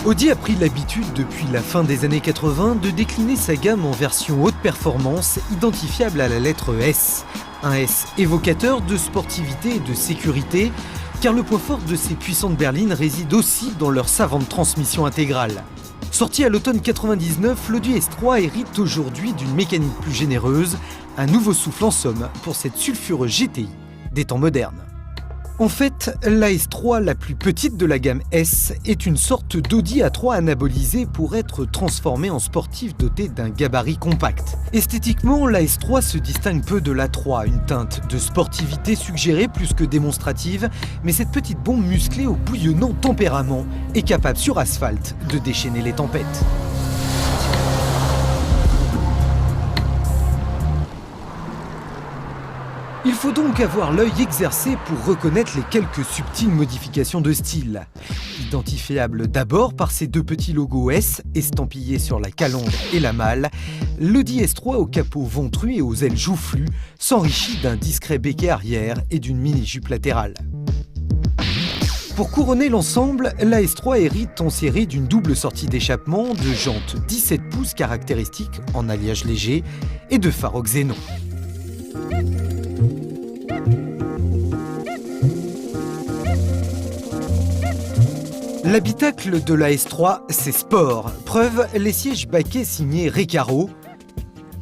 Audi a pris l'habitude depuis la fin des années 80 de décliner sa gamme en version haute performance identifiable à la lettre S. Un S évocateur de sportivité et de sécurité, car le point fort de ces puissantes berlines réside aussi dans leur savante transmission intégrale. Sorti à l'automne 99, l'Audi S3 hérite aujourd'hui d'une mécanique plus généreuse, un nouveau souffle en somme pour cette sulfureuse GTI des temps modernes. En fait, la S3, la plus petite de la gamme S, est une sorte d'Audi A3 anabolisé pour être transformée en sportive dotée d'un gabarit compact. Esthétiquement, la S3 se distingue peu de l'A3, une teinte de sportivité suggérée plus que démonstrative, mais cette petite bombe musclée au bouillonnant tempérament est capable sur asphalte de déchaîner les tempêtes. Il faut donc avoir l'œil exercé pour reconnaître les quelques subtiles modifications de style. Identifiable d'abord par ces deux petits logos S estampillés sur la calandre et la malle, l'Audi S3 au capot ventru et aux ailes joufflues s'enrichit d'un discret béquet arrière et d'une mini-jupe latérale. Pour couronner l'ensemble, la S3 hérite en série d'une double sortie d'échappement, de jantes 17 pouces caractéristiques en alliage léger et de phares au xénon. L'habitacle de la S3, c'est sport. Preuve, les sièges baquets signés Recaro,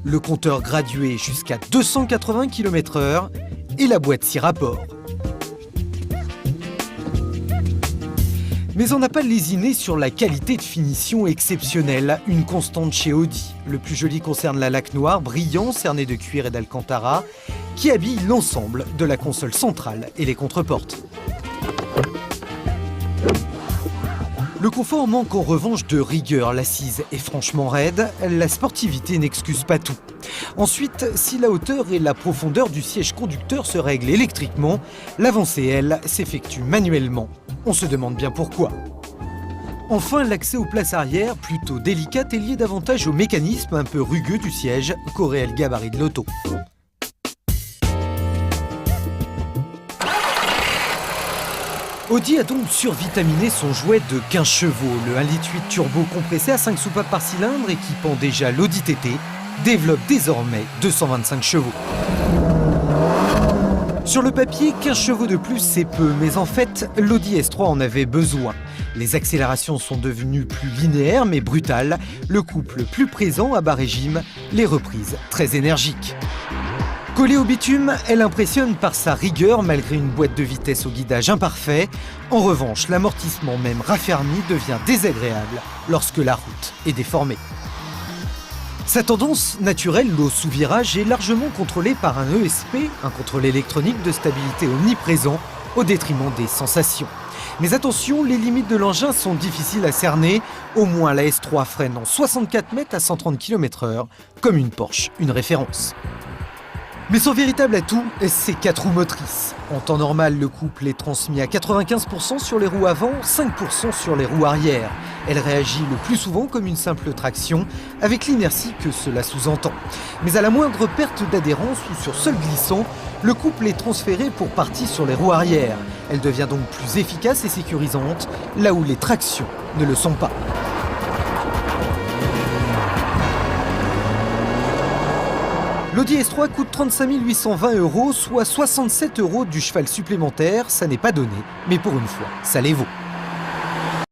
le compteur gradué jusqu'à 280 km/h et la boîte 6 rapports. Mais on n'a pas lésiné sur la qualité de finition exceptionnelle, une constante chez Audi. Le plus joli concerne la laque noire, brillant, cerné de cuir et d'alcantara, qui habille l'ensemble de la console centrale et les contreportes. Le confort manque en revanche de rigueur, l'assise est franchement raide, la sportivité n'excuse pas tout. Ensuite, si la hauteur et la profondeur du siège conducteur se règlent électriquement, l'avancée, elle, s'effectue manuellement. On se demande bien pourquoi. Enfin, l'accès aux places arrière, plutôt délicate, est lié davantage au mécanisme un peu rugueux du siège qu'au réel gabarit de l'auto. Audi a donc survitaminé son jouet de 15 chevaux. Le 1,8 litre turbo compressé à 5 soupapes par cylindre, équipant déjà l'Audi TT, développe désormais 225 chevaux. Sur le papier, 15 chevaux de plus, c'est peu, mais en fait, l'Audi S3 en avait besoin. Les accélérations sont devenues plus linéaires mais brutales, le couple plus présent à bas régime, les reprises très énergiques. Collée au bitume, elle impressionne par sa rigueur malgré une boîte de vitesse au guidage imparfait. En revanche, l'amortissement même raffermi devient désagréable lorsque la route est déformée. Sa tendance naturelle au sous-virage est largement contrôlée par un ESP, un contrôle électronique de stabilité omniprésent, au détriment des sensations. Mais attention, les limites de l'engin sont difficiles à cerner. Au moins, la S3 freine en 64 mètres à 130 km/h, comme une Porsche, une référence. Mais son véritable atout, c'est 4 roues motrices. En temps normal, le couple est transmis à 95% sur les roues avant, 5% sur les roues arrière. Elle réagit le plus souvent comme une simple traction, avec l'inertie que cela sous-entend. Mais à la moindre perte d'adhérence ou sur sol glissant, le couple est transféré pour partie sur les roues arrière. Elle devient donc plus efficace et sécurisante, là où les tractions ne le sont pas. L'Audi S3 coûte 35 820 €, soit 67 € du cheval supplémentaire. Ça n'est pas donné, mais pour une fois, ça les vaut.